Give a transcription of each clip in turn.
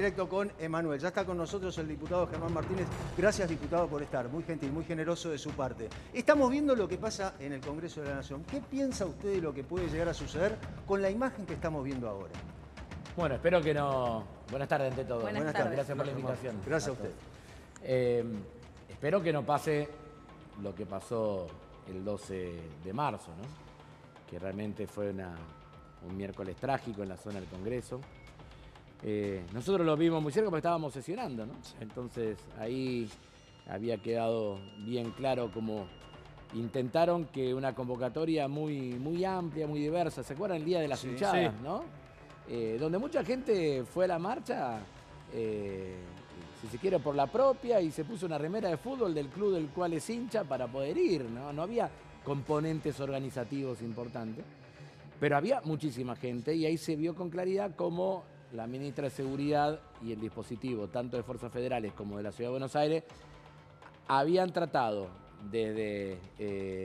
Directo con Emanuel. Ya está con nosotros el diputado Germán Martínez. Gracias, diputado, por estar. Muy gentil, muy generoso de su parte. Estamos viendo lo que pasa en el Congreso de la Nación. ¿Qué piensa usted de lo que puede llegar a suceder con la imagen que estamos viendo ahora? Bueno, espero que no... Buenas tardes ante todo. Buenas tardes. Gracias por la invitación. Gracias a usted. Espero que no pase lo que pasó el 12 de marzo, ¿no? Que realmente fue un miércoles trágico en la zona del Congreso. Nosotros lo vimos muy cerca porque estábamos sesionando, ¿no? Entonces ahí había quedado bien claro cómo intentaron que una convocatoria muy amplia, muy diversa, ¿se acuerdan el día de las hinchadas, no? Donde mucha gente fue a la marcha, si se quiere, por la propia, y se puso una remera de fútbol del club del cual es hincha para poder ir, ¿no? No había componentes organizativos importantes, pero había muchísima gente y ahí se vio con claridad cómo la ministra de Seguridad y el dispositivo, tanto de Fuerzas Federales como de la Ciudad de Buenos Aires, habían tratado desde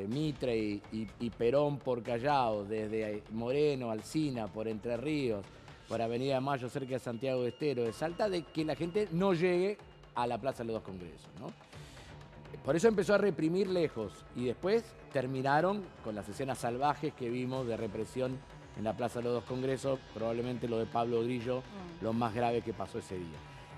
Mitre y Perón por Callao, desde Moreno, Alsina, por Entre Ríos, por Avenida de Mayo, cerca de Santiago de Estero, de Salta, de que la gente no llegue a la Plaza de los Dos Congresos, ¿no? Por eso empezó a reprimir lejos y después terminaron con las escenas salvajes que vimos de represión en la Plaza de los Dos Congresos, probablemente lo de Pablo Grillo, lo más grave que pasó ese día.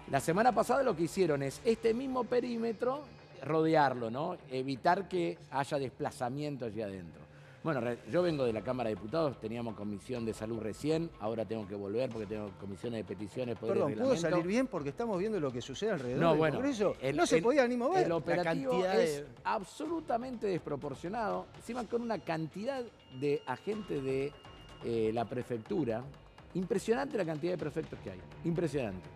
La semana pasada lo que hicieron es este mismo perímetro, rodearlo, ¿no? Evitar que haya desplazamiento allí adentro. Bueno, yo vengo de la Cámara de Diputados, teníamos comisión de salud recién, ahora tengo que volver porque tengo comisiones de peticiones, poder Perdón, de ¿puedo reglamento. salir bien? Porque estamos viendo lo que sucede alrededor No, del bueno, Congreso. No se podía ni mover. El operativo La cantidad es absolutamente desproporcionado, encima con una cantidad de agentes de la prefectura. Impresionante la cantidad de prefectos que hay, impresionante.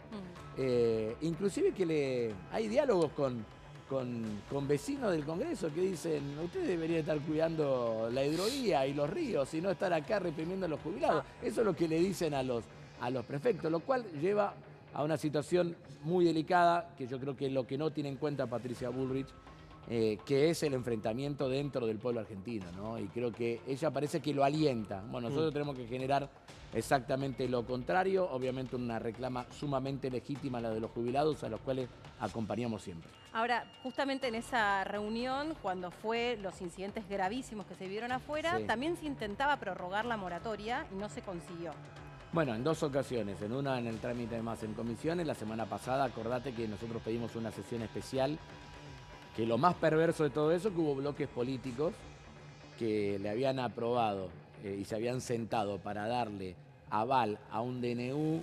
Inclusive que hay diálogos con vecinos del Congreso que dicen, ustedes deberían estar cuidando la hidrovía y los ríos y no estar acá reprimiendo a los jubilados. Eso es lo que le dicen a los prefectos, lo cual lleva a una situación muy delicada, que yo creo que es lo que no tiene en cuenta Patricia Bullrich, que es el enfrentamiento dentro del pueblo argentino, ¿no? Y creo que ella parece que lo alienta. Bueno, nosotros tenemos que generar exactamente lo contrario, obviamente una reclama sumamente legítima, la de los jubilados, a los cuales acompañamos siempre. Ahora, justamente en esa reunión, cuando fue los incidentes gravísimos que se vieron afuera, Sí. también se intentaba prorrogar la moratoria y no se consiguió. Bueno, en dos ocasiones, en una en el trámite más en comisiones, la semana pasada, acordate que nosotros pedimos una sesión especial, que lo más perverso de todo eso, que hubo bloques políticos que le habían aprobado y se habían sentado para darle aval a un DNU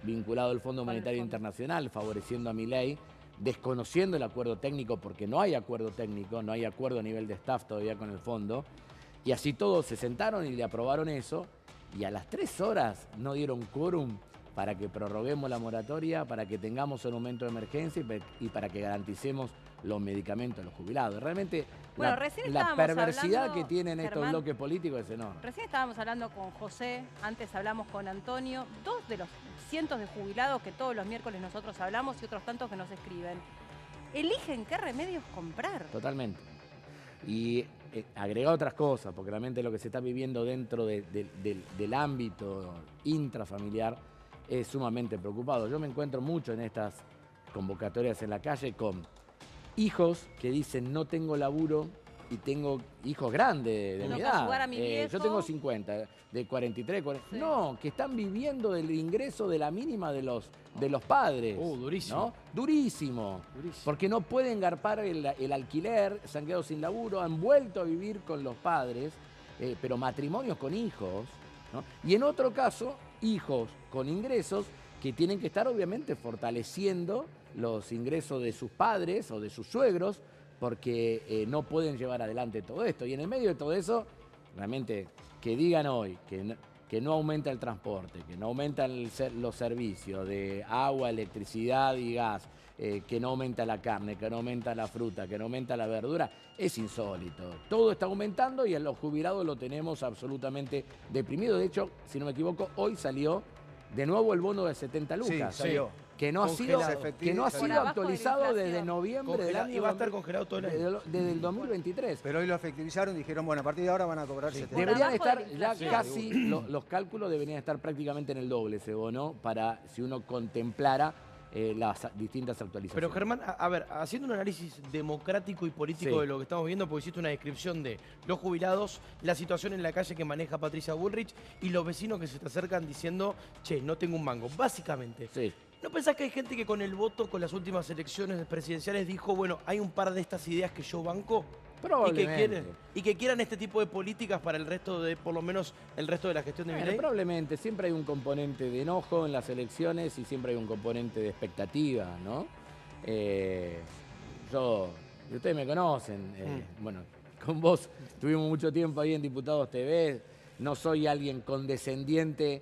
vinculado al Fondo Monetario Internacional, favoreciendo a Milei, desconociendo el acuerdo técnico, porque no hay acuerdo técnico, no hay acuerdo a nivel de staff todavía con el fondo, y así todos se sentaron y le aprobaron eso, y a las 3 horas no dieron quórum para que prorroguemos la moratoria, para que tengamos un aumento de emergencia y para que garanticemos los medicamentos a los jubilados. Realmente Bueno, la perversidad hablando, que tienen estos Germán, bloques políticos es enorme. Recién estábamos hablando con José, antes hablamos con Antonio, dos de los cientos de jubilados que todos los miércoles nosotros hablamos y otros tantos que nos escriben. Eligen qué remedios comprar. Totalmente. Y agrega otras cosas, porque realmente lo que se está viviendo dentro del ámbito intrafamiliar es sumamente preocupado. Yo me encuentro mucho en estas convocatorias en la calle con hijos que dicen no tengo laburo y tengo hijos grandes de No mi puedo edad. ayudar a mi viejo. Yo tengo 50, de 43, 40. Sí. No, que están viviendo del ingreso de la mínima de los padres. Durísimo. ¿no? Durísimo. Durísimo. Porque no pueden garpar el alquiler, se han quedado sin laburo, han vuelto a vivir con los padres, pero matrimonios con hijos, ¿no? Y en otro caso, hijos con ingresos que tienen que estar obviamente fortaleciendo los ingresos de sus padres o de sus suegros, porque no pueden llevar adelante todo esto. Y en el medio de todo eso, realmente, que digan hoy que no aumenta el transporte, que no aumentan los servicios de agua, electricidad y gas, que no aumenta la carne, que no aumenta la fruta, que no aumenta la verdura, es insólito. Todo está aumentando y a los jubilados lo tenemos absolutamente deprimido. De hecho, si no me equivoco, hoy salió de nuevo el bono de 70 lucas. Sí, salió. que no ha sido, que no ha Por sido abajo de la actualizado desde inflación. noviembre del año Y va a estar congelado todo el año. desde el 2023. Pero hoy lo efectivizaron, dijeron, bueno, a partir de ahora van a cobrar 70. Deberían abajo de la estar ya inflación. casi, los cálculos deberían estar prácticamente en el doble ese bono para si uno contemplara las distintas actualizaciones. Pero Germán, a ver, haciendo un análisis democrático y político Sí. de lo que estamos viendo, porque hiciste una descripción de los jubilados, la situación en la calle que maneja Patricia Bullrich y los vecinos que se te acercan diciendo, che, no tengo un mango, básicamente. Sí. ¿No pensás que hay gente que con el voto, con las últimas elecciones presidenciales, dijo, bueno, hay un par de estas ideas que yo banco? Probablemente. Y que quieran este tipo de políticas para el resto de, por lo menos, el resto de la gestión de Bueno, Milei? probablemente. Siempre hay un componente de enojo en las elecciones y siempre hay un componente de expectativa, ¿no? Ustedes me conocen, bueno, con vos tuvimos mucho tiempo ahí en Diputados TV, no soy alguien condescendiente,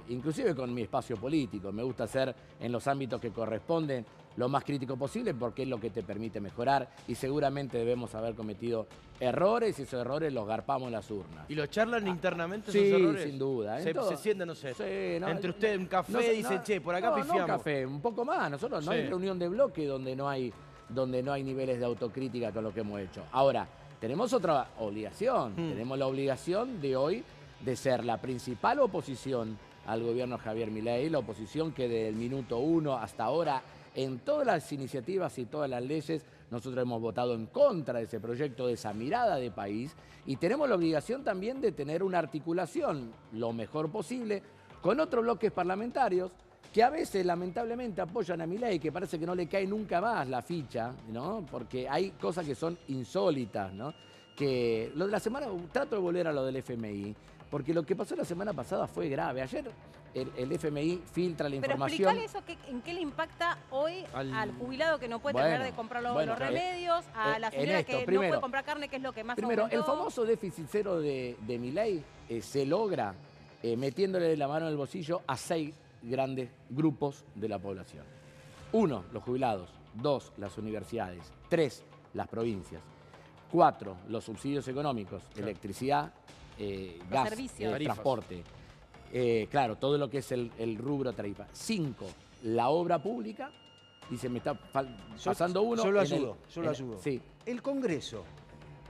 inclusive con mi espacio político. Me gusta ser en los ámbitos que corresponden lo más crítico posible porque es lo que te permite mejorar y seguramente debemos haber cometido errores y esos errores los garpamos en las urnas. ¿Y lo charlan internamente Sí, esos errores? sin duda. Se sientan, no sé, Sí, no, entre ustedes un café y dicen, che, por acá pifiamos. No, café, un poco más. Nosotros no Sí. hay reunión de bloque donde no hay niveles de autocrítica con lo que hemos hecho. Ahora, tenemos otra obligación. Tenemos la obligación de hoy de ser la principal oposición al gobierno de Javier Milei, la oposición que desde el minuto 1 hasta ahora, en todas las iniciativas y todas las leyes, nosotros hemos votado en contra de ese proyecto, de esa mirada de país, y tenemos la obligación también de tener una articulación lo mejor posible con otros bloques parlamentarios que a veces lamentablemente apoyan a Milei, que parece que no le cae nunca más la ficha, ¿no? Porque hay cosas que son insólitas, ¿no? Que lo de la semana, trato de volver a lo del FMI, porque lo que pasó la semana pasada fue grave. Ayer el FMI filtra la Pero información. explicarle eso, ¿en qué le impacta hoy Al- al jubilado que no puede Bueno, terminar de comprar los bueno, remedios, a la en señora esto, que no primero- puede comprar carne, que es lo que más Primero, el aumentó? famoso déficit cero de Milei se logra metiéndole la mano en el bolsillo a 6 grandes grupos de la población. 1, los jubilados. 2, las universidades. 3, las provincias. 4, los subsidios económicos, electricidad, gas, servicios. Tarifas. transporte. Claro, todo lo que es el rubro tarifa. 5, la obra pública. Dice, me está pasando uno. Yo lo en el- ayudo, yo lo en- ayudo. Sí. El Congreso.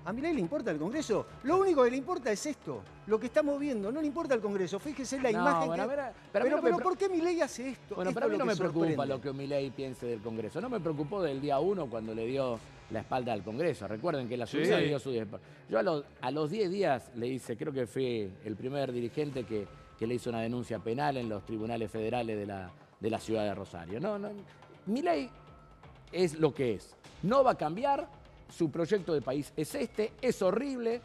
¿A Milei le importa el Congreso? Lo único que le importa es esto, lo que estamos viendo. No le importa el Congreso. Fíjese la No, imagen bueno, que... pero a mí no me pero pre- ¿por qué Milei hace esto? Bueno, Esto pero a mí es no lo me que preocupa sorprende. lo que Milei piense del Congreso. No me preocupó del día 1 cuando le dio la espalda al Congreso. Recuerden que la Sí. Suiza le dio su... Yo a los 10 días le hice, creo que fui el primer dirigente que le hizo una denuncia penal en los tribunales federales de la ciudad de Rosario. Milei es lo que es. No va a cambiar. Su proyecto de país es este, es horrible.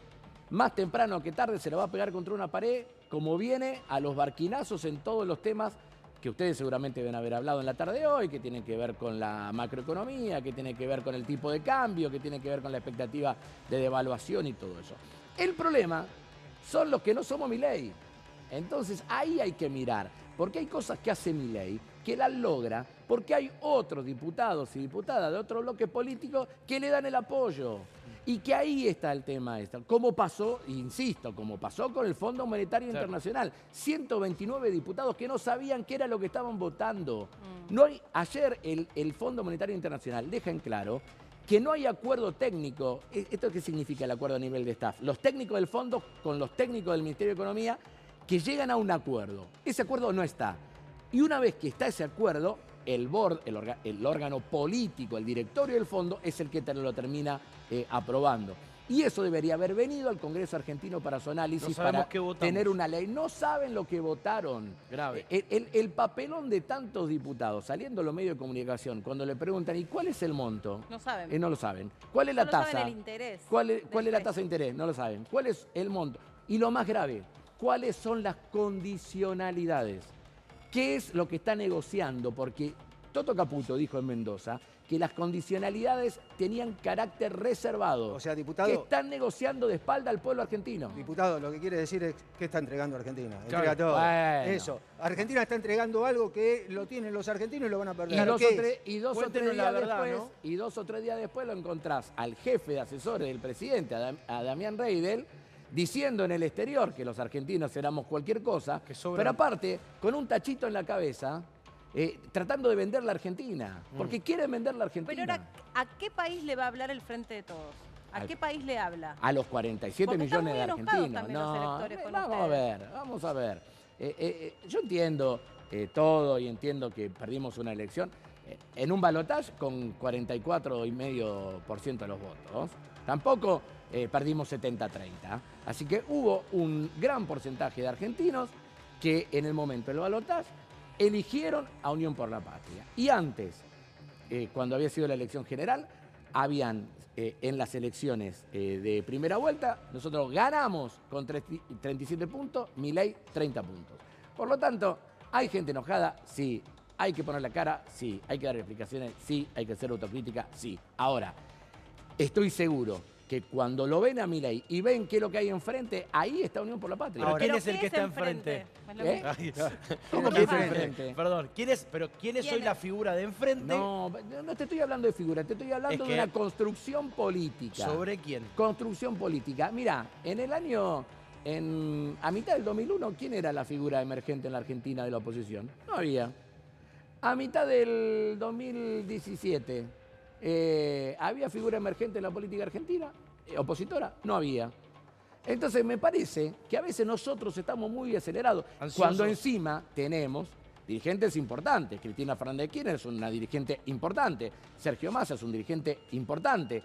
Más temprano que tarde se la va a pegar contra una pared, como viene a los barquinazos en todos los temas que ustedes seguramente deben haber hablado en la tarde de hoy, que tienen que ver con la macroeconomía, que tienen que ver con el tipo de cambio, que tienen que ver con la expectativa de devaluación y todo eso. El problema son los que no somos Milei. Entonces ahí hay que mirar, porque hay cosas que hace Milei que las logra, porque hay otros diputados y diputadas de otro bloque político que le dan el apoyo. Y que ahí está el tema esto. Como pasó, insisto, como pasó con el Fondo Monetario Claro. Internacional. 129 diputados que no sabían qué era lo que estaban votando. No hay, ayer el Fondo Monetario Internacional deja en claro que no hay acuerdo técnico. ¿Esto qué significa el acuerdo a nivel de staff? Los técnicos del fondo con los técnicos del Ministerio de Economía que llegan a un acuerdo. Ese acuerdo no está. Y una vez que está ese acuerdo, el board, el órgano político, el directorio del fondo, es el que lo termina aprobando. Y eso debería haber venido al Congreso argentino para su análisis, No sabemos para qué votamos. tener una ley. No saben lo que votaron. Grave. El papelón de tantos diputados saliendo a los medios de comunicación, cuando le preguntan, ¿y cuál es el monto? No saben. No lo saben. ¿Cuál es la Solo tasa? saben el interés ¿Cuál del es la préstamo. tasa de interés? No lo saben. ¿Cuál es el monto? Y lo más grave, ¿cuáles son las condicionalidades? ¿Qué es lo que está negociando? Porque Toto Caputo dijo en Mendoza que las condicionalidades tenían carácter reservado. O sea, diputado- que están negociando de espalda al pueblo argentino. Diputado, lo que quiere decir es que está entregando Argentina. Claro. Entrega todo. Bueno. Eso. Argentina está entregando algo que lo tienen los argentinos y lo van a perder. Y dos, ¿Qué o es? tres, y dos o Cuéntenos tres la días verdad, después, ¿no? y 2 o 3 días después lo encontrás al jefe de asesores del presidente, a Damián Reidel, diciendo en el exterior que los argentinos éramos cualquier cosa, Que sobran. pero aparte, con un tachito en la cabeza, tratando de vender la Argentina, porque quieren vender la Argentina. Pero ahora, ¿a qué país le va a hablar el Frente de Todos? ¿A qué país le habla? A los 47 Porque están millones de muy enojados argentinos. también los electores con Vamos ustedes. vamos a ver. Yo entiendo todo y entiendo que perdimos una elección en un balotaje con 44,5% de los votos. Tampoco perdimos 70-30. Así que hubo un gran porcentaje de argentinos que en el momento del balotaje eligieron a Unión por la Patria. Y antes, cuando había sido la elección general, habían en las elecciones de primera vuelta, nosotros ganamos con 37 puntos, Milei 30 puntos. Por lo tanto, hay gente enojada, sí. Hay que poner la cara, sí. Hay que dar explicaciones, sí. Hay que hacer autocrítica, sí. Ahora, estoy seguro que cuando lo ven a Milei y ven qué es lo que hay enfrente, ahí está Unión por la Patria. Pero ¿quién ¿Pero es el qué que está enfrente? ¿Eh? Ay, ¿Cómo que está enfrente? Perdón, ¿quién es ¿Quién hoy es? la figura de enfrente? No te estoy hablando de figura, te estoy hablando Es de que- una construcción política. ¿Sobre quién? Construcción política. Mira, en el año, a mitad del 2001, ¿quién era la figura emergente en la Argentina de la oposición? No había. A mitad del 2017, ¿había figura emergente en la política argentina? ¿Opositora? No había. Entonces me parece que a veces nosotros estamos muy acelerados. Ansiosos. Cuando encima tenemos dirigentes importantes. Cristina Fernández de Kirchner es una dirigente importante. Sergio Massa es un dirigente importante.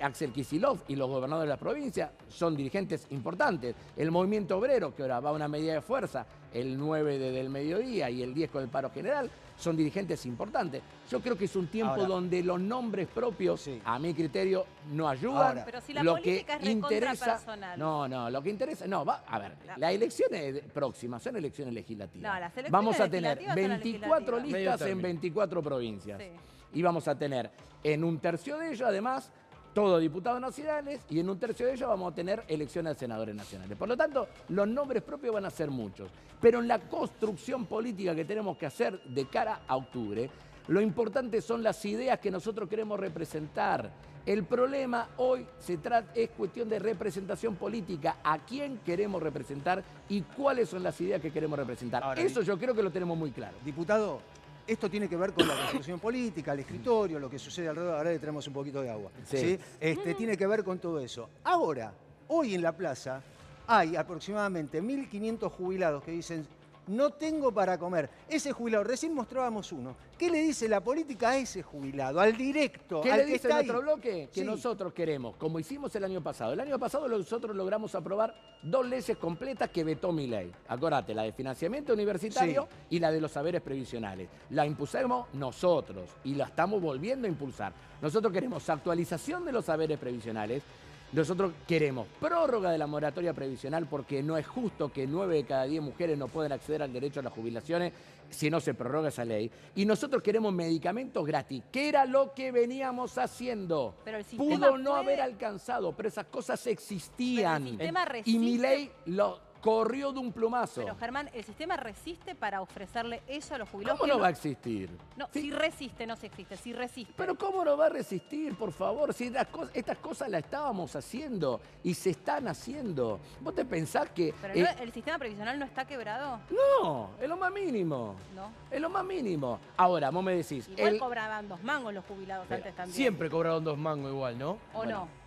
Axel Kicillof y los gobernadores de la provincia son dirigentes importantes. El movimiento obrero, que ahora va a una medida de fuerza, el 9 del mediodía y el 10 con el paro general, son dirigentes importantes. Yo creo que es un tiempo Ahora, donde los nombres propios, sí. a mi criterio, no ayudan. Ahora, pero si la Lo política que es recontra interesa, personal. lo que interesa, a ver, las elecciones próximas son elecciones legislativas. No, las elecciones vamos a tener legislativas son las 24 legislativas. Medio listas en término. 24 provincias. Sí. Y vamos a tener en un tercio de ellos, además, todos diputados nacionales, y en un tercio de ellos vamos a tener elecciones de senadores nacionales. Por lo tanto, los nombres propios van a ser muchos. Pero en la construcción política que tenemos que hacer de cara a octubre, lo importante son las ideas que nosotros queremos representar. El problema hoy es cuestión de representación política. ¿A quién queremos representar y cuáles son las ideas que queremos representar? Ahora, Eso yo creo que lo tenemos muy claro. Diputado, esto tiene que ver con la construcción política, el escritorio, lo que sucede alrededor. Ahora le traemos un poquito de agua. Sí. Tiene que ver con todo eso. Ahora, hoy en la plaza hay aproximadamente 1.500 jubilados que dicen: no tengo para comer. Ese jubilado, recién mostrábamos uno. ¿Qué le dice la política a ese jubilado, al directo, ¿Qué al le que dice está ahí? nuestro bloque? Que Sí. nosotros queremos, como hicimos el año pasado. El año pasado nosotros logramos aprobar 2 leyes completas que vetó Milei. Acordate, la de financiamiento universitario y la de los saberes previsionales. La impulsamos nosotros y la estamos volviendo a impulsar. Nosotros queremos actualización de los saberes previsionales. Nosotros queremos prórroga de la moratoria previsional porque no es justo que 9 de cada 10 mujeres no puedan acceder al derecho a las jubilaciones si no se prorroga esa ley. Y nosotros queremos medicamentos gratis, que era lo que veníamos haciendo. Pero el sistema Pudo no puede- haber alcanzado, pero esas cosas existían. Pero el sistema Y resiste. Milei lo corrió de un plumazo. Pero Germán, ¿el sistema resiste para ofrecerle eso a los jubilados? ¿Cómo que no va a existir? No, Sí. si resiste, no se existe, si resiste. Pero ¿cómo no va a resistir, por favor? Si estas cosas las estábamos haciendo y se están haciendo. ¿Vos te pensás que... Pero no, ¿el sistema previsional no está quebrado? no, es lo más mínimo. No. Es lo más mínimo. Ahora, vos me decís... Igual cobraban 2 mangos los jubilados Pero antes también. Siempre cobraron 2 mangos igual, ¿no? ¿O Bueno. no?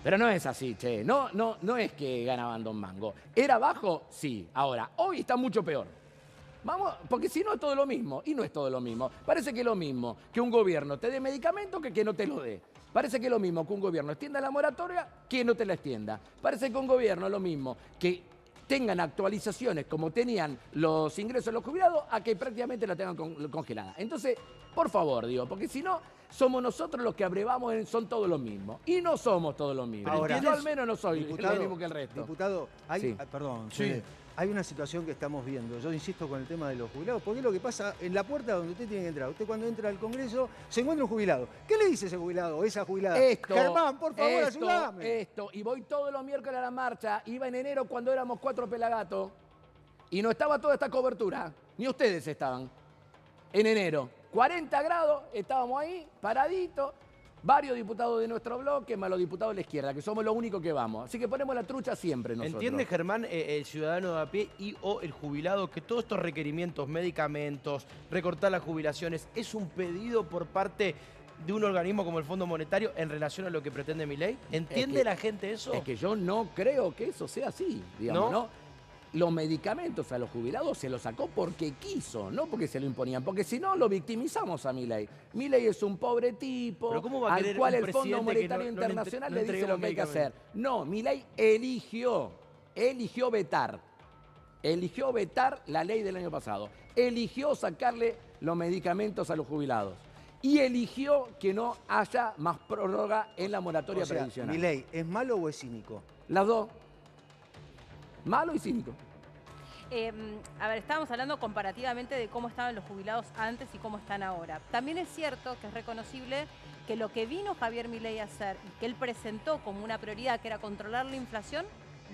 Pero no es así, che. No es que ganaban 2 mangos. ¿Era bajo? Sí. Ahora, hoy está mucho peor. Vamos, porque si no es todo lo mismo, y no es todo lo mismo. Parece que es lo mismo que un gobierno te dé medicamento que no te lo dé. Parece que es lo mismo que un gobierno extienda la moratoria que no te la extienda. Parece que un gobierno es lo mismo que tengan actualizaciones como tenían los ingresos de los jubilados a que prácticamente la tengan congelada. Entonces, por favor, digo, porque si no, somos nosotros los que abrevamos son todos los mismos. Y no somos todos los mismos. Ahora, yo al menos no soy Diputado, lo mismo que el resto. Diputado, Sí. perdón, Sí. Fede, hay una situación que estamos viendo. Yo insisto con el tema de los jubilados, porque es lo que pasa en la puerta donde usted tiene que entrar. Usted cuando entra al Congreso se encuentra un jubilado. ¿Qué le dice ese jubilado o esa jubilada? Esto, Germán, por favor, ayúdame. Esto, y voy todos los miércoles a la marcha. Iba en enero cuando éramos 4 pelagatos y no estaba toda esta cobertura. Ni ustedes estaban. En enero, 40 grados, estábamos ahí, paraditos. varios diputados de nuestro bloque más los diputados de la izquierda, que somos los únicos que vamos. Así que ponemos la trucha siempre nosotros. ¿Entiende, Germán, el ciudadano de a pie y o el jubilado que todos estos requerimientos, medicamentos, recortar las jubilaciones, es un pedido por parte de un organismo como el Fondo Monetario en relación a lo que pretende Milei? ¿Entiende la gente eso? Es que yo no creo que eso sea así, digamos, ¿no? Los medicamentos a los jubilados se los sacó porque quiso, no porque se lo imponían, porque si no lo victimizamos a Milei. Milei es un pobre tipo ¿Pero cómo va a al querer cual un el Fondo presidente que Monetario no Internacional le dice entreguemos lo que hay que hacer? medicamentos? No, Milei eligió vetar la ley del año pasado, eligió sacarle los medicamentos a los jubilados y eligió que no haya más prórroga en la moratoria O sea, previsional. ¿Milei es malo o es cínico? Las dos. Malo y cínico. A ver, estábamos hablando comparativamente de cómo estaban los jubilados antes y cómo están ahora. También es cierto que es reconocible que lo que vino Javier Milei a hacer y que él presentó como una prioridad, que era controlar la inflación,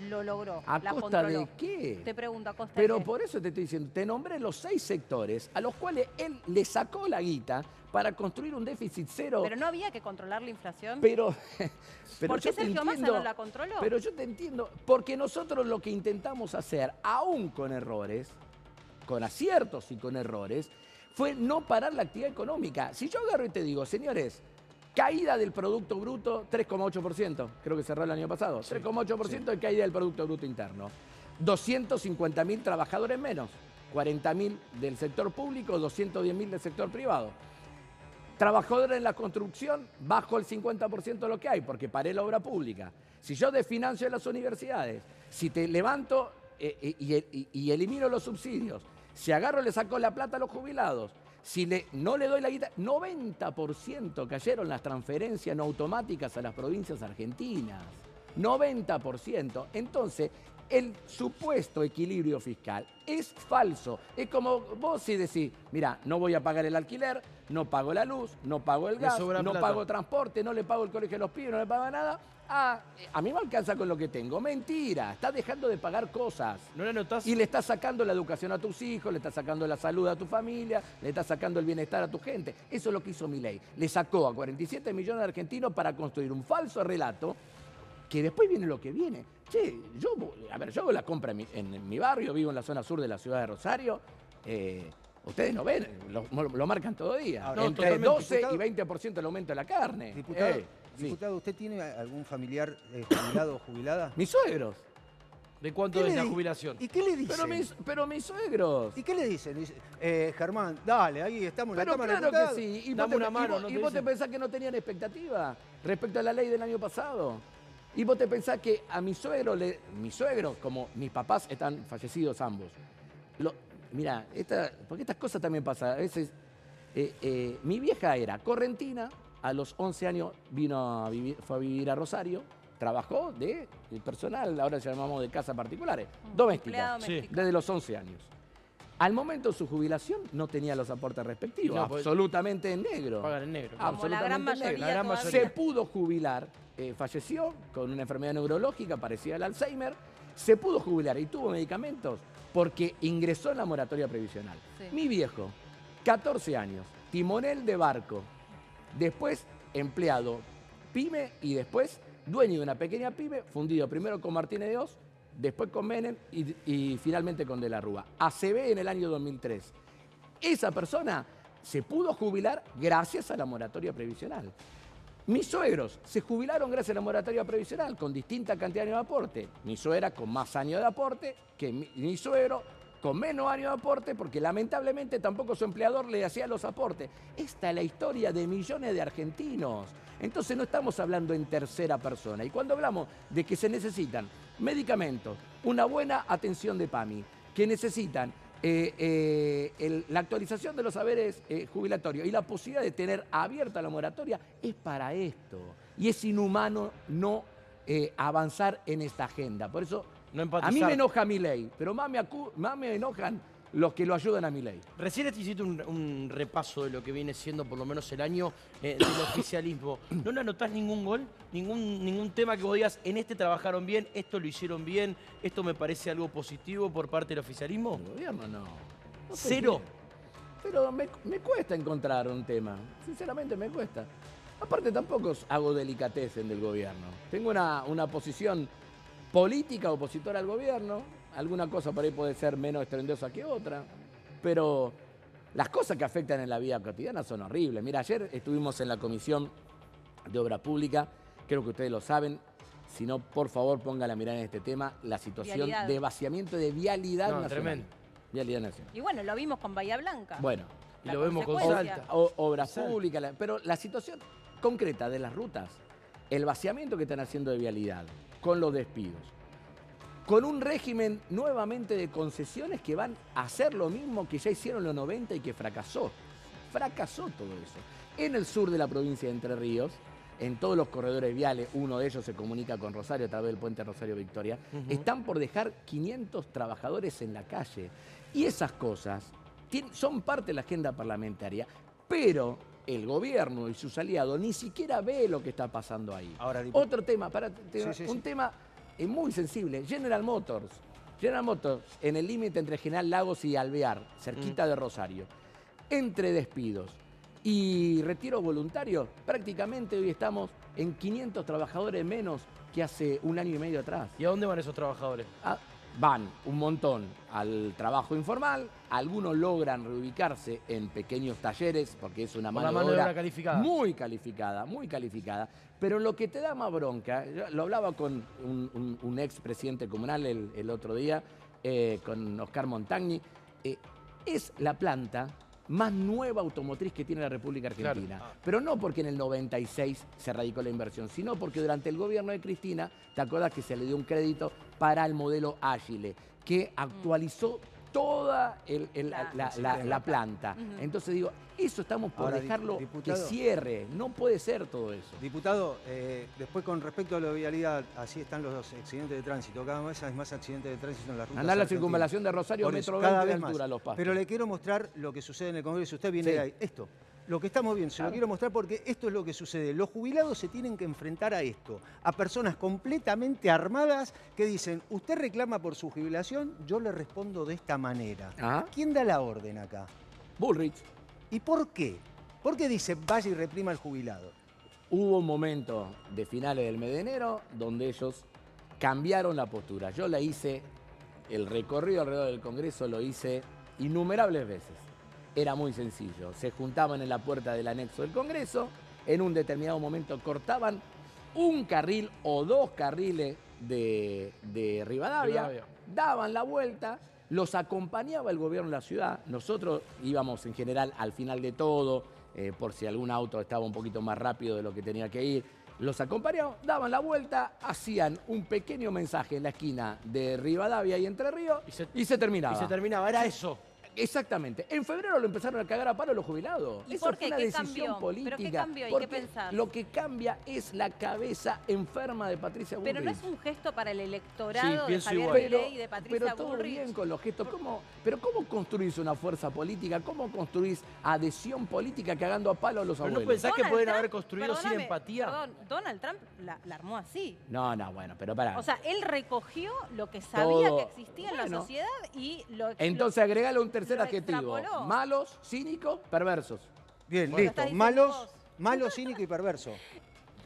lo logró. ¿A la costa controló. de qué? Te pregunto, ¿a costa Pero de qué? por eso te estoy diciendo, te nombré los 6 sectores a los cuales él le sacó la guita para construir un déficit cero. Pero no había que controlar la inflación. Pero ¿Por qué yo te Sergio Massa entiendo, no la controló? Pero yo te entiendo, porque nosotros lo que intentamos hacer, aún con errores, con aciertos y con errores, fue no parar la actividad económica. Si yo agarro y te digo, señores, caída del Producto Bruto 3,8%, creo que cerró el año pasado, 3,8% de caída del Producto Bruto Interno, 250.000 trabajadores menos, 40.000 del sector público, 210.000 del sector privado. Trabajadores en la construcción, bajo el 50% de lo que hay, porque paré la obra pública. Si yo desfinancio las universidades, si te levanto y elimino los subsidios, si agarro y le saco la plata a los jubilados, si no le doy la guita, 90% cayeron las transferencias no automáticas a las provincias argentinas. 90%. Entonces, el supuesto equilibrio fiscal es falso. Es como vos si decís, mira, no voy a pagar el alquiler, no pago la luz, no pago el Me gas, sobra no plata. pago transporte, no le pago el colegio a los pibes, no le pago nada. A mí me alcanza con lo que tengo. Mentira, estás dejando de pagar cosas. ¿No la notás? Y le estás sacando la educación a tus hijos, le estás sacando la salud a tu familia, le estás sacando el bienestar a tu gente. Eso es lo que hizo Milei. Le sacó a 47 millones de argentinos para construir un falso relato que después viene lo que viene. Che, yo hago la compra en mi barrio, vivo en la zona sur de la ciudad de Rosario. Ustedes no ven, lo marcan todo día. Ahora, Entre totalmente, 12 diputado. y 20% el aumento de la carne. Diputado, Sí. diputado, ¿usted tiene algún familiar jubilado o jubilada? Mis suegros. ¿De cuánto ¿Qué es le la di- jubilación? ¿Y qué le dicen? Pero mis suegros. ¿Y qué le dicen? Dice, Germán, dale, ahí estamos en la Pero Cámara de claro que Diputados. sí. Y Dame una mano, ¿no y te vos te dicen? pensás que no tenían expectativa respecto a la ley del año pasado. Y vos te pensás que a mi suegro, como mis papás están fallecidos ambos. Mira, porque estas cosas también pasan. A veces, mi vieja era correntina, a los 11 años fue a vivir a Rosario, trabajó de personal, ahora se llamamos de casa particulares, doméstica, Empleada doméstica. desde los 11 años. Al momento de su jubilación no tenía los aportes respectivos, Y no, pues, absolutamente en negro. pagan en negro. Como la Absolutamente gran en mayoría negro. La gran todavía. mayoría. Se pudo jubilar, falleció con una enfermedad neurológica parecida al Alzheimer, se pudo jubilar y tuvo medicamentos porque ingresó en la moratoria previsional. Sí. Mi viejo, 14 años, timonel de barco, después empleado pyme y después dueño de una pequeña pyme, fundido primero con Martínez de Oz, después con Menem y finalmente con De la Rúa. ACB en el año 2003. Esa persona se pudo jubilar gracias a la moratoria previsional. Mis suegros se jubilaron gracias a la moratoria previsional con distinta cantidad de años de aporte. Mi suegra con más años de aporte que mi suegro con menos años de aporte porque lamentablemente tampoco su empleador le hacía los aportes. Esta es la historia de millones de argentinos. Entonces no estamos hablando en tercera persona. Y cuando hablamos de que se necesitan medicamentos, una buena atención de PAMI, que necesitan la actualización de los saberes jubilatorios y la posibilidad de tener abierta la moratoria, es para esto. Y es inhumano no avanzar en esta agenda. Por eso, No a empatizar. mí me enoja Milei, pero más me enojan los que lo ayudan a Milei. Recién te hiciste un repaso de lo que viene siendo por lo menos el año del oficialismo. ¿No le anotás ningún gol? ¿Ningún tema que vos digas, en este trabajaron bien, esto lo hicieron bien, esto me parece algo positivo por parte del oficialismo? El gobierno no. No sé ¿Cero? qué. Pero me cuesta encontrar un tema. Sinceramente me cuesta. Aparte tampoco hago delicatessen del gobierno. Tengo una posición política opositora al gobierno. Alguna cosa por ahí puede ser menos estruendosa que otra. Pero las cosas que afectan en la vida cotidiana son horribles. Mira, ayer estuvimos en la Comisión de Obra Pública. Creo que ustedes lo saben. Si no, por favor, pongan la mirada en este tema. La situación Vialidad. de vaciamiento de vialidad nacional. Tremendo. Vialidad nacional. Y bueno, lo vimos con Bahía Blanca. Bueno, Y La lo vemos con consecuencia. Salta. obras Salta. públicas, pero la situación concreta de las rutas, el vaciamiento que están haciendo de vialidad, con los despidos, con un régimen nuevamente de concesiones que van a hacer lo mismo que ya hicieron en los 90 y que fracasó. Fracasó todo eso. En el sur de la provincia de Entre Ríos, en todos los corredores viales, uno de ellos se comunica con Rosario a través del puente Rosario Victoria, están por dejar 500 trabajadores en la calle. Y esas cosas son parte de la agenda parlamentaria, pero el gobierno y sus aliados ni siquiera ve lo que está pasando ahí. Ahora, Otro tema, un Sí. tema muy sensible, General Motors. General Motors, en el límite entre General Lagos y Alvear, cerquita de Rosario, entre despidos y retiro voluntario, prácticamente hoy estamos en 500 trabajadores menos que hace un año y medio atrás. ¿Y a dónde van esos trabajadores? Van un montón al trabajo informal, algunos logran reubicarse en pequeños talleres, porque es una Por la mano de obra calificada. muy calificada, pero lo que te da más bronca, yo lo hablaba con un ex presidente comunal el otro día, con Oscar Montagni, es la planta más nueva automotriz que tiene la República Argentina. Claro. Pero no porque en el 96 se radicó la inversión, sino porque durante el gobierno de Cristina, ¿te acuerdas que se le dio un crédito para el modelo Ágile, que actualizó toda la planta? Entonces digo, eso estamos por Ahora, dejarlo diputado, que cierre. No puede ser todo eso. Diputado, después con respecto a la vialidad, así están los accidentes de tránsito. Cada vez hay más accidentes de tránsito en las rutas. Andá a la argentinas. circunvalación de Rosario, Por eso, metro cada 20 de vez más. altura, Los Pastos. Pero le quiero mostrar lo que sucede en el Congreso. Usted viene Sí. de ahí. Esto. Lo que estamos viendo, se lo quiero mostrar porque esto es lo que sucede. Los jubilados se tienen que enfrentar a esto, a personas completamente armadas que dicen, usted reclama por su jubilación, yo le respondo de esta manera. Ajá. ¿Quién da la orden acá? Bullrich. ¿Y por qué? ¿Por qué dice vaya y reprima al jubilado? Hubo un momento de finales del mes de enero donde ellos cambiaron la postura. Yo la hice, el recorrido alrededor del Congreso lo hice innumerables veces. Era muy sencillo. Se juntaban en la puerta del anexo del Congreso, en un determinado momento cortaban un carril o dos carriles de Rivadavia, daban la vuelta, los acompañaba el gobierno de la ciudad. Nosotros íbamos en general al final de todo, por si algún auto estaba un poquito más rápido de lo que tenía que ir. Los acompañaban, daban la vuelta, hacían un pequeño mensaje en la esquina de Rivadavia y Entre Ríos y se terminaba. Y se terminaba, era eso. Exactamente. En febrero lo empezaron a cagar a palo los jubilados. ¿Y Eso por fue qué? una ¿Qué decisión cambió? política. ¿Pero qué cambió y qué porque pensás? Lo que cambia es la cabeza enferma de Patricia Bullrich. Pero no es un gesto para el Sí, electorado de pienso Javier igual. Milei y de Patricia pero todo Bullrich. bien con los gestos. Pero ¿cómo construís una fuerza política? ¿Cómo construís adhesión política cagando a palo a los Pero no abuelos? pensás que Donald pueden Trump, haber construido sin perdóname, empatía. Perdón, Donald Trump la armó así. No, bueno, pero pará. O sea, él recogió lo que sabía Todo. que existía en la Bueno. sociedad y lo Entonces agregale un tercer lo adjetivo. extrapoló. Malos, cínicos, perversos. Bien, Bueno, listo. estás diciendo vos. Malo, cínico y perverso.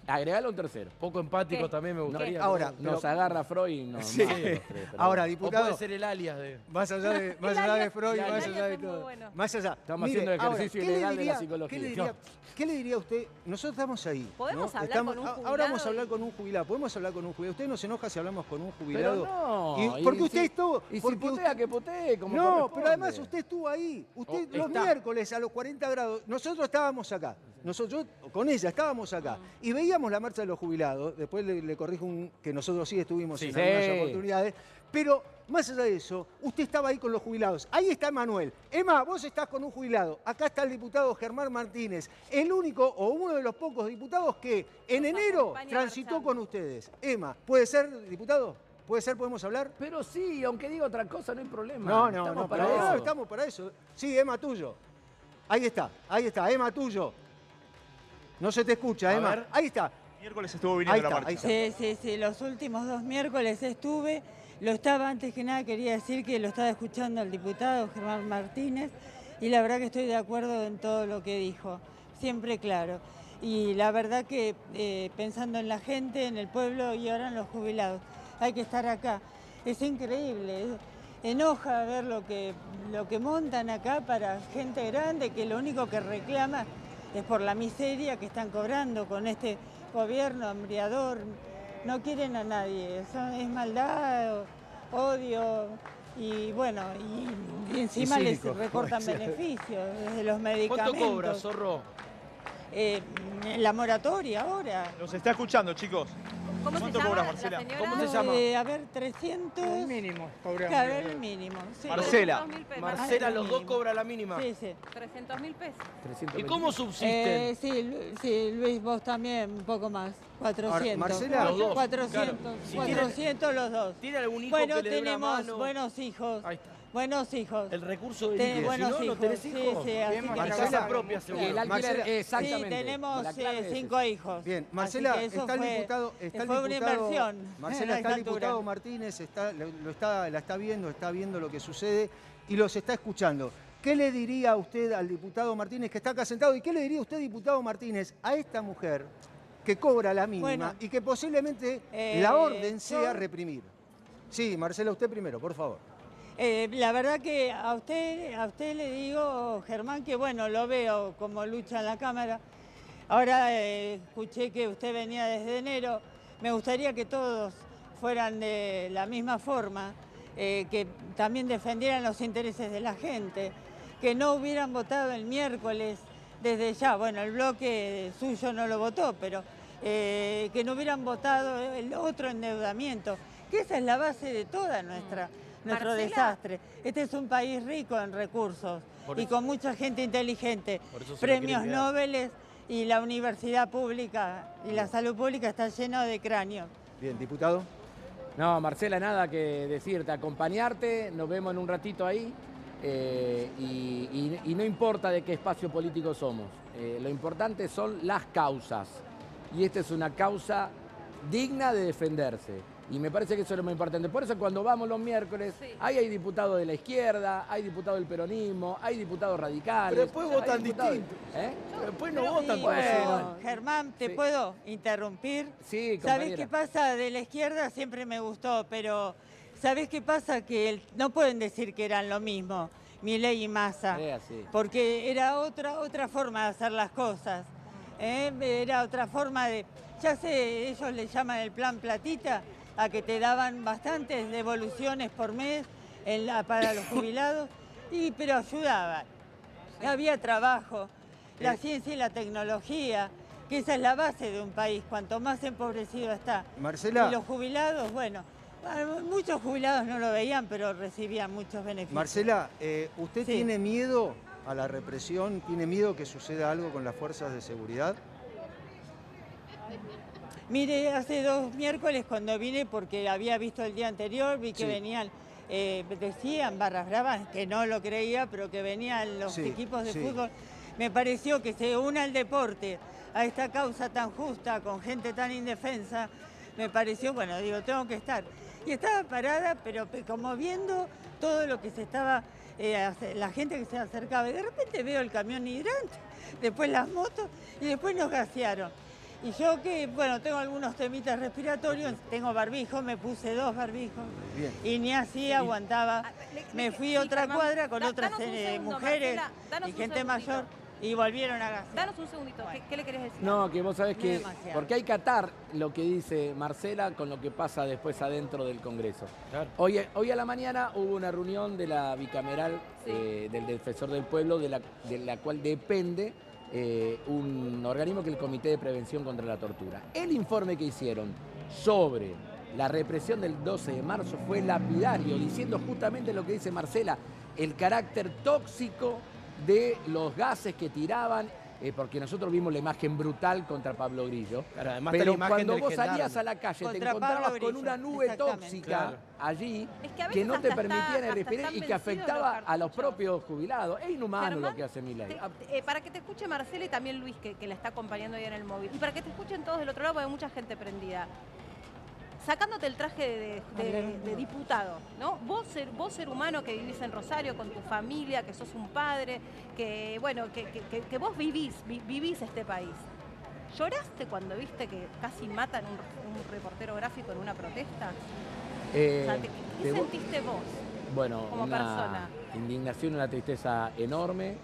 Agregale un tercero. Poco empático ¿Qué? también me gustaría. Ahora, Nos agarra Freud y nos Sí. mata a los tres, pero Ahora, O diputado, puede ser el alias de... más allá de, Freud, el más alias allá de es muy todo. bueno. Más allá. Estamos haciendo ejercicio ¿qué le ilegal de la diría- psicología. ¿Qué le diría a usted? Nosotros estamos ahí. ¿Podemos ¿no? hablar con un jubilado Ahora vamos a y- hablar con un jubilado. ¿Podemos hablar con un jubilado? ¿Usted no se enoja si hablamos con un Pero jubilado? no. Porque usted estuvo... Y si porque putea, que putee, como No, corresponde. pero además usted estuvo ahí. Usted los está. miércoles a los 40 grados, nosotros estábamos acá. Nosotros, yo con ella estábamos acá. Y veíamos la marcha de los jubilados. Después le corrijo que nosotros sí estuvimos en algunas Sí. oportunidades. Pero más allá de eso, usted estaba ahí con los jubilados. Ahí está Manuel. Emma, vos estás con un jubilado. Acá está el diputado Germán Martínez. El único o uno de los pocos diputados que en Nos enero acompaña transitó marchando. con ustedes. Emma, ¿puede ser, diputado? ¿Puede ser? ¿Podemos hablar? Pero sí, aunque diga otra cosa, no hay problema. No, Estamos para para eso. eso. Estamos para eso. Sí, Emma, tuyo. Ahí está, Emma, tuyo. No se te escucha, A Emma. ver. Ahí está. Miércoles estuvo Ahí viniendo la está, marcha. ahí Sí, sí, sí, los últimos 2 miércoles estuve, lo estaba antes que nada, quería decir que lo estaba escuchando al diputado Germán Martínez y la verdad que estoy de acuerdo en todo lo que dijo, siempre claro. Y la verdad que pensando en la gente, en el pueblo y ahora en los jubilados, hay que estar acá. Es increíble, enoja ver lo que montan acá para gente grande que lo único que reclama es por la miseria que están cobrando con este gobierno hambriador. No quieren a nadie, es maldad, odio y bueno, y encima les cínico, recortan puede ser. beneficios desde los medicamentos. ¿Cuánto cobra, Zorro? La moratoria ahora. Nos está escuchando, chicos. ¿Cómo se ¿Cuánto llama cobras, la Marcela? señora? ¿Cómo se llama? A ver, 300. El mínimo, cobramos. Claro, el mínimo. Sí. Marcela. 300.000 pesos. Marcela, los dos mínimo. cobran la mínima. Sí, sí. 300.000 pesos. 320. ¿Y cómo subsisten? Sí, Luis, vos también, un poco más. 400. Marcela, los dos, 400. claro. Si 400 los dos. ¿Tiene algún hijo Bueno, que le dé una tenemos mano? buenos hijos. Ahí está. Buenos hijos. El recurso de Ten- líquido. Si buenos no, no hijos. tenés Sí, hijos. sí, así Bien, que La Marcela, casa propia, seguro. El alquiler, Marcela, exactamente. Sí, tenemos La clave es 5 hijos. Bien, Así Marcela, que eso está el fue- diputado, está el fue una diputado, inversión. Marcela, a está el esta diputado altura. Martínez, está viendo lo que sucede y los está escuchando. ¿Qué le diría usted al diputado Martínez que está acá sentado? ¿Y qué le diría usted, diputado Martínez, a esta mujer que cobra la mínima Bueno, y que posiblemente la orden sea yo- reprimir? Sí, Marcela, usted primero, por favor. La verdad que a usted le digo, Germán, que bueno, lo veo como lucha en la Cámara. Ahora escuché que usted venía desde enero. Me gustaría que todos fueran de la misma forma, que también defendieran los intereses de la gente, que no hubieran votado el miércoles desde ya. Bueno, el bloque suyo no lo votó, pero que no hubieran votado el otro endeudamiento, que esa es la base de toda nuestro Marcela. desastre. Este es un país rico en recursos Por y eso- con mucha gente inteligente, Por eso se lo premios quieren quedar. Nobel y la universidad pública y la salud pública está lleno de cráneos. Bien, diputado. No, Marcela, nada que decirte, acompañarte, nos vemos en un ratito ahí y no importa de qué espacio político somos, lo importante son las causas y esta es una causa digna de defenderse y me parece que eso es lo más importante. Por eso cuando vamos los miércoles, Sí. ahí hay diputados de la izquierda, hay diputados del peronismo, hay diputados radicales. Pero después hay votan diputados- distinto. ¿Eh? Pero después no Sí, votan todos bueno, igual. Germán, ¿te Sí. puedo interrumpir? Sí, ¿Sabés compañera. qué pasa? De la izquierda siempre me gustó, pero ¿sabés qué pasa? Que no pueden decir que eran lo mismo, Milei y Massa, Es así. porque era otra forma de hacer las cosas. Era otra forma de... Ya sé, ellos le llaman el plan platita, a que te daban bastantes devoluciones por mes para los jubilados, pero ayudaban. Había trabajo, la ciencia y la tecnología, que esa es la base de un país, cuanto más empobrecido está. Marcela. Y los jubilados, bueno, muchos jubilados no lo veían, pero recibían muchos beneficios. Marcela, ¿usted Sí. tiene miedo a la represión? ¿Tiene miedo que suceda algo con las fuerzas de seguridad? Mire, hace 2 miércoles cuando vine, porque había visto el día anterior, vi que Sí. venían, decían barras bravas, que no lo creía, pero que venían los Sí, equipos de sí. fútbol. Me pareció que se una el deporte a esta causa tan justa, con gente tan indefensa. Me pareció, bueno, digo, tengo que estar. Y estaba parada, pero como viendo todo lo que se estaba, la gente que se acercaba. Y de repente veo el camión hidrante, después las motos y después nos gasearon. Y yo que, bueno, tengo algunos temitas respiratorios, tengo barbijo, me puse 2 barbijos. Bien. Y ni así aguantaba. Ah, Me fui sí, a otra Germán, cuadra con otras danos un segundo, mujeres Marcela, danos y un gente segundito. mayor y volvieron a gasear. Danos un segundito, ¿qué le querés decir? No, que vos sabés No que... demasiado. Porque hay que atar lo que dice Marcela con lo que pasa después adentro del Congreso. Claro. Hoy a la mañana hubo una reunión de la bicameral Sí. del Defensor del Pueblo, de la cual depende un organismo que es el Comité de Prevención contra la Tortura. El informe que hicieron sobre la represión del 12 de marzo fue lapidario, diciendo justamente lo que dice Marcela, el carácter tóxico de los gases que tiraban, porque nosotros vimos la imagen brutal contra Pablo Grillo. Claro, además está Pero la imagen cuando del vos salías gendarme. a la calle te Contra encontrabas Pablo con Grillo, una nube exactamente. tóxica Claro. allí Es que a que veces no te hasta permitían hasta respirar están y que vencidos afectaba los a los cartuchos. propios jubilados. Es inhumano Germán, lo que hace Milei. para que te escuche Marcela y también Luis, que la está acompañando ahí en el móvil. Y para que te escuchen todos del otro lado, porque hay mucha gente prendida. Sacándote el traje de diputado, ¿no? Vos ser humano que vivís en Rosario con tu familia, que sos un padre, que bueno, que vos vivís este país. ¿Lloraste cuando viste que casi matan un reportero gráfico en una protesta? Eh, O sea, ¿qué te vo- sentiste vos? Bueno, como una persona? indignación, una tristeza enorme.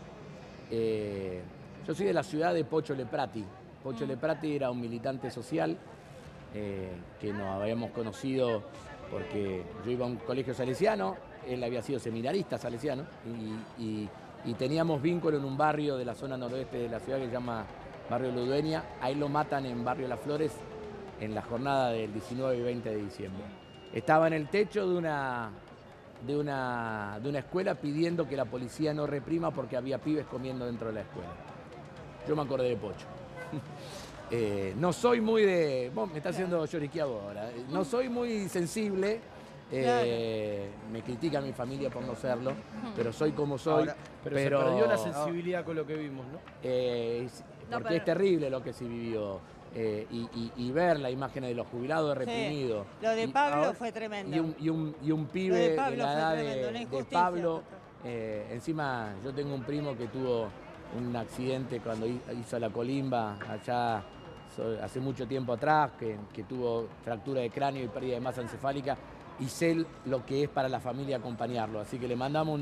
Yo soy de la ciudad de Pocho Leprati. Pocho Leprati era un militante social que nos habíamos conocido porque yo iba a un colegio salesiano, él había sido seminarista salesiano y teníamos vínculo en un barrio de la zona noroeste de la ciudad que se llama Barrio Ludueña. Ahí lo matan en Barrio Las Flores en la jornada del 19 y 20 de diciembre. Estaba en el techo de una escuela pidiendo que la policía no reprima porque había pibes comiendo dentro de la escuela. Yo me acordé de Pocho. No soy muy de... Vos me está haciendo lloriquear vos ahora. No soy muy sensible. Me critica mi familia por no serlo, pero soy como soy. Ahora, Pero se perdió la sensibilidad con lo que vimos, ¿no? Porque pero- es terrible lo que se vivió. Y ver la imagen de los jubilados reprimidos. Lo de Y Pablo ahora- fue tremendo. y un pibe Lo de de, Pablo la fue edad tremendo, una de injusticia Pablo. total. Encima yo tengo un primo que tuvo un accidente cuando hizo la colimba allá hace mucho tiempo atrás, que tuvo fractura de cráneo y pérdida de masa encefálica, y sé lo que es para la familia acompañarlo. Así que le mandamos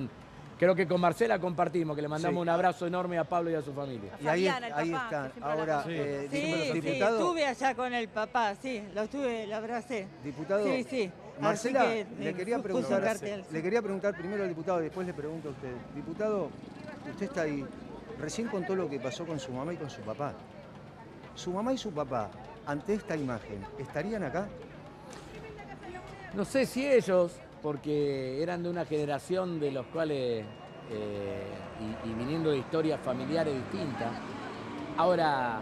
creo que con Marcela compartimos, que le mandamos Sí. un abrazo enorme a Pablo y a su familia. A Y ahí, Fabiana, el ahí papá, están. que siempre Ahora, la conoce. Sí, diputado, estuve allá con el papá, sí, lo abracé. diputado, Sí, sí. Marcela, Así que, le quería puso un preguntar, cartel, sí. le quería preguntar primero al diputado, después le pregunto a usted. Diputado, usted está ahí, recién contó lo que pasó con su mamá y con su papá. Su mamá y su papá, ante esta imagen, ¿estarían acá? No sé si ellos, porque eran de una generación de los cuales, y viniendo de historias familiares distintas, ahora,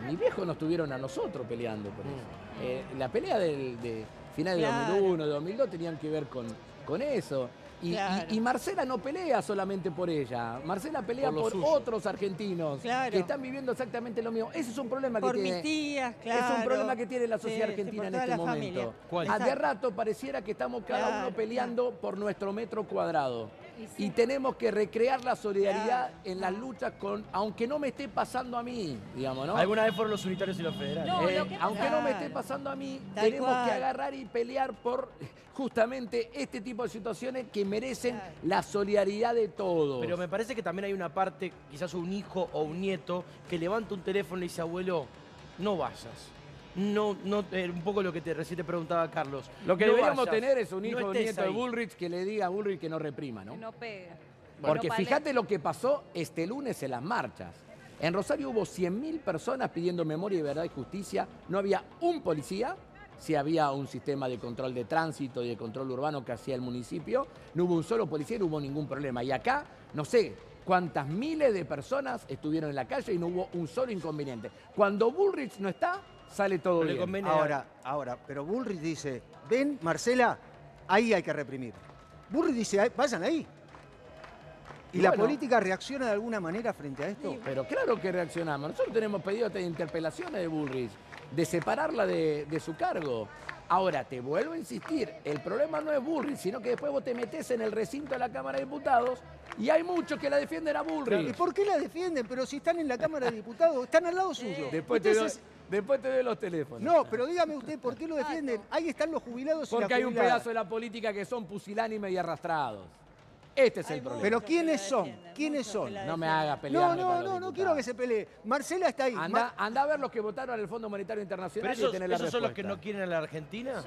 mis viejos nos tuvieron a nosotros peleando por eso. La pelea de finales de Claro. 2001, de 2002 tenían que ver con eso. Claro. Y Marcela no pelea solamente por ella, Marcela pelea Por lo por suyo. otros argentinos Claro. que están viviendo exactamente lo mismo. Ese es un problema Por que tiene. mis tías, claro. Es un problema que tiene la sociedad Sí, sí, argentina por en toda este la momento. familia. ¿Cuál? A de Exacto. rato pareciera que estamos cada Claro, uno peleando por nuestro metro cuadrado. Y sí. Y tenemos que recrear la solidaridad Claro. en las luchas aunque no me esté pasando a mí, digamos, ¿no? Alguna vez fueron los unitarios y los federales. No, lo que Aunque pasa- no me esté Claro. pasando a mí, Tal tenemos cual. que agarrar y pelear por justamente este tipo de situaciones que merecen Claro. la solidaridad de todos. Pero me parece que también hay una parte, quizás un hijo o un nieto, que levanta un teléfono y le dice, abuelo, no vayas. No, un poco lo que recién te preguntaba Carlos. Lo que No deberíamos vayas, tener es un no hijo o un estés nieto de ahí. Bullrich que le diga a Bullrich que no reprima, ¿no? Que no pegue. Porque Bueno, fíjate lo que pasó este lunes en las marchas. En Rosario hubo 100.000 personas pidiendo memoria y verdad y justicia. No había un policía, sí había un sistema de control de tránsito y de control urbano que hacía el municipio. No hubo un solo policía y no hubo ningún problema. Y acá, no sé cuántas miles de personas estuvieron en la calle y no hubo un solo inconveniente. Cuando Bullrich no está, sale todo Pero le bien. conviene Ahora, pero Bullrich dice, ven, Marcela, ahí hay que reprimir. Bullrich dice, vayan ahí. ¿Y la Bueno. política reacciona de alguna manera frente a esto? Pero claro que reaccionamos. Nosotros tenemos pedido de interpelaciones de Bullrich, de separarla de su cargo. Ahora, te vuelvo a insistir, el problema no es Bullrich, sino que después vos te metés en el recinto de la Cámara de Diputados y hay muchos que la defienden a ¿Y Bullrich. por qué la defienden? Pero si están en la Cámara de Diputados, están al lado suyo. Después te doy, Entonces, después te doy los teléfonos. no, pero dígame usted, ¿por qué lo defienden? Ahí están los jubilados y Porque las hay un jubiladas. pedazo de la política que son pusilánimes y arrastrados. Este es el Hay problema. Pero muchos que ¿quiénes la son? defienden, ¿Quiénes muchos son? que la No me defienden. hagas pelear. No quiero que se pelee. Marcela está ahí. Anda a ver los que votaron al Fondo Monetario Internacional Pero y tenés la esos son los que respuesta. no quieren a la Argentina.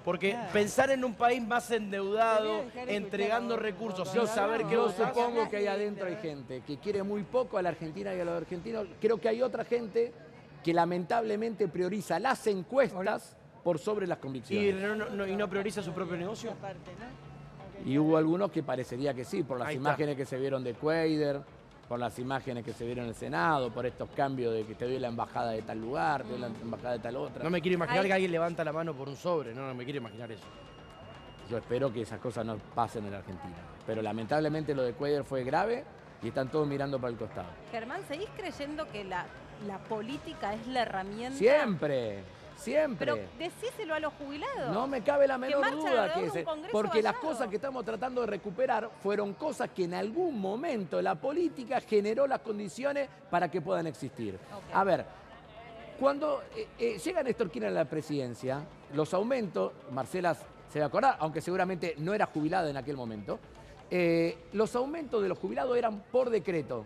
Porque Claro. pensar en un país más endeudado, Debería dejar de entregando escuchar a- recursos Yo sin saber qué Yo votás. supongo que ahí adentro hay gente que quiere muy poco a la Argentina y a los argentinos. Creo que hay otra gente que lamentablemente prioriza las encuestas por sobre las Y convicciones. no prioriza su propio negocio. Aparte, ¿no? Y hubo algunos que parecería que sí, por las Ahí está. imágenes que se vieron de Cuader, por las imágenes que se vieron en el Senado, por estos cambios de que te doy la embajada de tal lugar, te doy la embajada de tal otra. No me quiero imaginar Ay. que alguien levanta la mano por un sobre, no me quiero imaginar eso. Yo espero que esas cosas no pasen en la Argentina. Pero lamentablemente lo de Cuader fue grave y están todos mirando para el costado. Germán, ¿seguís creyendo que la política es la herramienta? Siempre, Siempre. Pero decíselo a los jubilados. No me cabe la menor marchen duda alrededor que de un ese, congreso porque las vallado. cosas que estamos tratando de recuperar fueron cosas que en algún momento la política generó las condiciones para que puedan existir. Ok. A ver, cuando llega Néstor Kirchner a la presidencia, los aumentos, Marcela se va a acordar, aunque seguramente no era jubilada en aquel momento, los aumentos de los jubilados eran por decreto.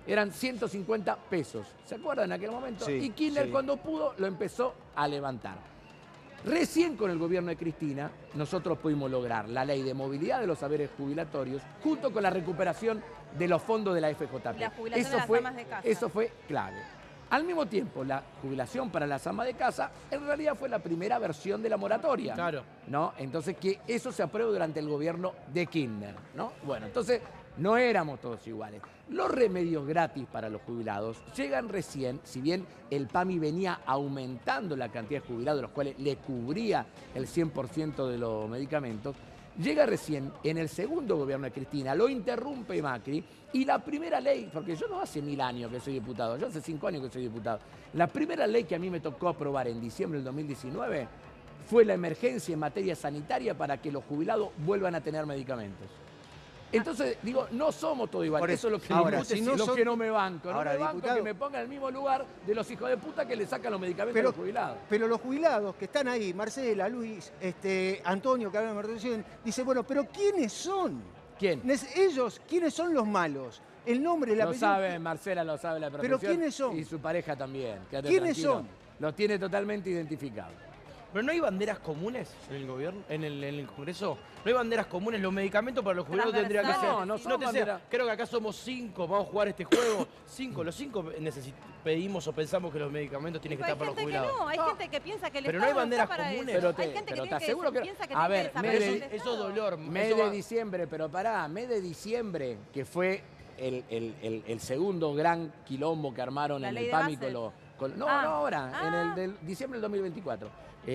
Eran 150 pesos. ¿Se acuerdan en aquel momento? Sí, y Kirchner sí. cuando pudo lo empezó a levantar. Recién con el gobierno de Cristina nosotros pudimos lograr la ley de movilidad de los saberes jubilatorios junto con la recuperación de los fondos de la FJP. Y la jubilación de las amas de casa. Eso fue clave. Al mismo tiempo, la jubilación para las amas de casa en realidad fue la primera versión de la moratoria. Claro. ¿No? Entonces, que eso se aprueba durante el gobierno de Kirchner, ¿no? Bueno, entonces no éramos todos iguales. Los remedios gratis para los jubilados llegan recién, si bien el PAMI venía aumentando la cantidad de jubilados, los cuales le cubría el 100% de los medicamentos, llega recién en el segundo gobierno de Cristina, lo interrumpe Macri, y la primera ley, porque yo no hace 1000 años que soy diputado, yo hace 5 años que soy diputado, la primera ley que a mí me tocó aprobar en diciembre del 2019 fue la emergencia en materia sanitaria para que los jubilados vuelvan a tener medicamentos. Entonces, digo, no somos todos iguales. Por Eso es lo que, ahora, discute, si no lo son- que no me banco. No Ahora, me banco diputado- que me pongan en el mismo lugar de los hijos de puta que le sacan los medicamentos a los jubilados. Pero los jubilados que están ahí, Marcela, Luis, Antonio, que hablan de Martínez, dice, bueno, pero ¿quiénes son? ¿Quién? Ellos, ¿quiénes son los malos? El nombre, la Lo sabe, Marcela lo sabe la ¿Pero profesión. quiénes son? Y su pareja también. Quédate ¿Quiénes tranquilo. son? Los tiene totalmente identificados. Pero no hay banderas comunes en el gobierno, en el Congreso. No hay banderas comunes. Los medicamentos para los jubilados tendrían que ser. Transversales. No, no son te banderas. sea, creo que acá somos 5. Vamos a jugar este juego. 5. Los 5 pedimos o pensamos que los medicamentos tienen que Pero estar hay para los gente que jubilados. no, hay gente que piensa que el Pero no hay Estado banderas está para comunes. eso. Pero te- Hay gente pero que te tiene aseguro que- piensa que a tiene ver, que mes desaparecer de- el Eso es Estado. dolor. Mes eso de va- diciembre, pero pará, mes de diciembre, que fue el segundo gran quilombo que armaron La en ley el de PAMI base. no ahora, en el del diciembre del 2024.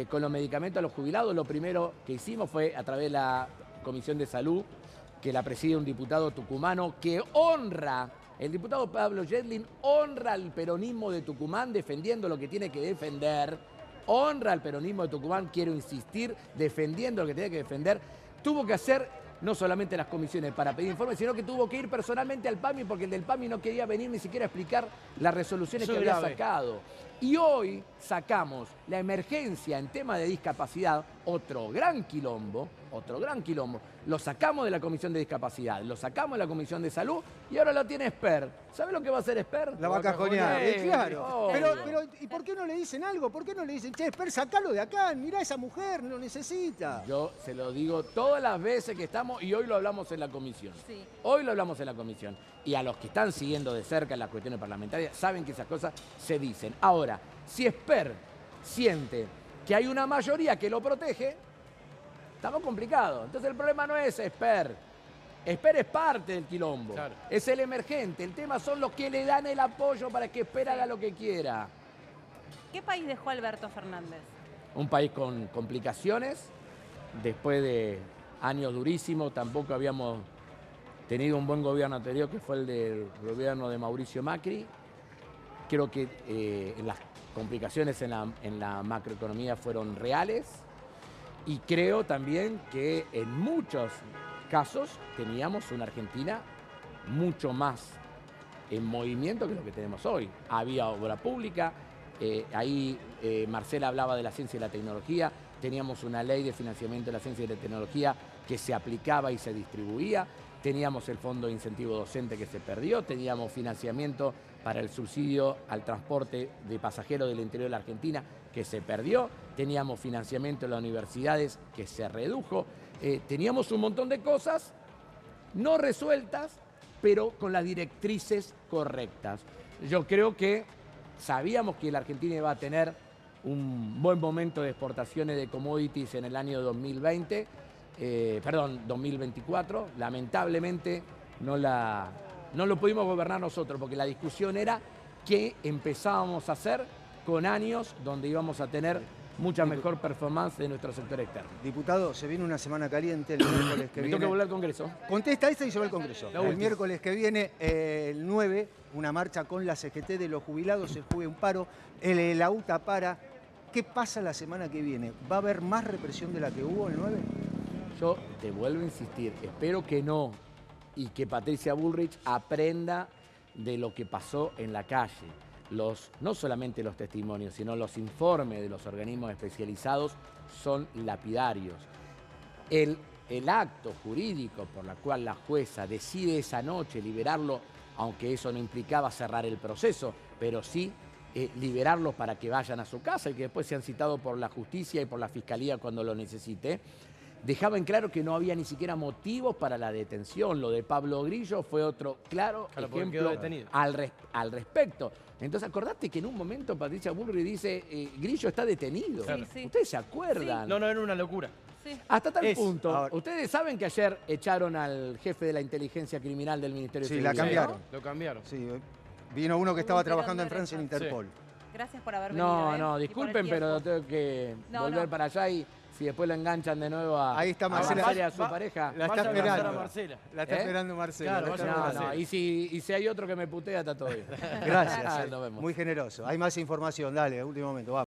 Con los medicamentos a los jubilados, lo primero que hicimos fue a través de la Comisión de Salud, que la preside un diputado tucumano que honra, el diputado Pablo Yedlin honra al peronismo de Tucumán defendiendo lo que tiene que defender, honra al peronismo de Tucumán, quiero insistir, defendiendo lo que tiene que defender, tuvo que hacer no solamente las comisiones para pedir informes, sino que tuvo que ir personalmente al PAMI porque el del PAMI no quería venir ni siquiera a explicar las resoluciones Eso que es había grave. sacado. Y hoy sacamos la emergencia en tema de discapacidad, otro gran quilombo, lo sacamos de la Comisión de Discapacidad, lo sacamos de la Comisión de Salud y ahora lo tiene Esper. ¿Sabe lo que va a hacer Esper? La va a cajonear, claro. Obvio. Pero, ¿y por qué no le dicen algo? ¿Por qué no le dicen, che, Esper, sacalo de acá, mirá, esa mujer lo necesita? Yo se lo digo todas las veces que estamos y hoy lo hablamos en la comisión. Sí. Hoy lo hablamos en la comisión. Y a los que están siguiendo de cerca las cuestiones parlamentarias saben que esas cosas se dicen. Ahora, si Esper siente que hay una mayoría que lo protege, estamos complicados. Entonces el problema no es Esper. Esper es parte del quilombo. Claro. Es el emergente. El tema son los que le dan el apoyo para que Esper haga lo que quiera. ¿Qué país dejó Alberto Fernández? Un país con complicaciones, después de años durísimos, tampoco habíamos tenido un buen gobierno anterior, que fue el del gobierno de Mauricio Macri. Creo que las complicaciones en la macroeconomía fueron reales y creo también que en muchos casos teníamos una Argentina mucho más en movimiento que lo que tenemos hoy. Había obra pública, ahí Marcela hablaba de la ciencia y la tecnología, teníamos una ley de financiamiento de la ciencia y la tecnología que se aplicaba y se distribuía, teníamos el fondo de incentivo docente que se perdió, teníamos financiamiento para el subsidio al transporte de pasajeros del interior de la Argentina que se perdió, teníamos financiamiento en las universidades que se redujo, teníamos un montón de cosas no resueltas, pero con las directrices correctas. Yo creo que sabíamos que la Argentina iba a tener un buen momento de exportaciones de commodities en el año 2024. Lamentablemente no lo pudimos gobernar nosotros, porque la discusión era qué empezábamos a hacer con años donde íbamos a tener mucha mejor performance de nuestro sector externo. Diputado, se viene una semana caliente el miércoles que Me viene. tengo que volver al Congreso. Contesta esta y se va al Congreso. La El última. miércoles que viene, el 9, una marcha con la CGT de los jubilados, el jueves un paro, la UTA para. ¿Qué pasa la semana que viene? ¿Va a haber más represión de la que hubo el 9? Yo te vuelvo a insistir, espero que no, y que Patricia Bullrich aprenda de lo que pasó en la calle. No solamente los testimonios, sino los informes de los organismos especializados son lapidarios. El acto jurídico por el cual la jueza decide esa noche liberarlo, aunque eso no implicaba cerrar el proceso, pero sí liberarlos para que vayan a su casa y que después sean citados por la justicia y por la fiscalía cuando lo necesite, dejaba en claro que no había ni siquiera motivos para la detención. Lo de Pablo Grillo fue otro claro ejemplo al respecto. Entonces, acordate que en un momento Patricia Bullrich dice, Grillo está detenido. Sí, sí. ¿Ustedes se acuerdan? Sí. No, era una locura. Sí. Hasta tal punto. Ahora- Ustedes saben que ayer echaron al jefe de la inteligencia criminal del Ministerio de Sí, la Seguridad. cambiaron. Lo cambiaron. Sí, vino uno que estaba Un tirón trabajando en de Francia en orejas. Interpol. Gracias por haber venido. No, ¿eh? no, Y por el disculpen, pero tiempo. tengo que No, volver no. para allá y si después lo enganchan de nuevo a, Ahí está a Marcela. Marcela y a su Va- pareja. La Vaya está a abrazar esperando. a Marcela. La está ¿Eh? esperando Marcela. Claro, la está vaya a No, esperando. no, y si hay otro que me putea, está todo bien. Gracias, Nos vemos. muy generoso. Hay más información, dale, último momento, vamos.